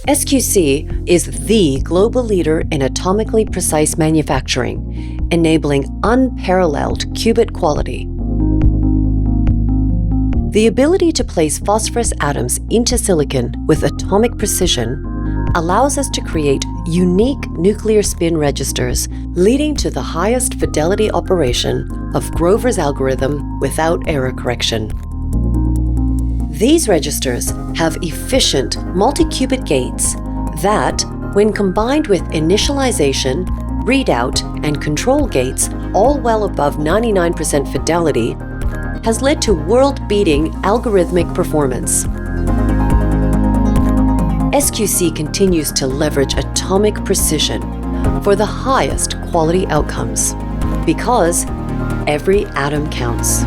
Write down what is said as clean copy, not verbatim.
SQC is the global leader in atomically precise manufacturing, enabling unparalleled qubit quality. The ability to place phosphorus atoms into silicon with atomic precision allows us to create unique nuclear spin registers, leading to the highest fidelity operation of Grover's algorithm without error correction. These registers have efficient multi-qubit gates that, when combined with initialization, readout, and control gates, all well above 99% fidelity, has led to world-beating algorithmic performance. SQC continues to leverage atomic precision for the highest quality outcomes, because every atom counts.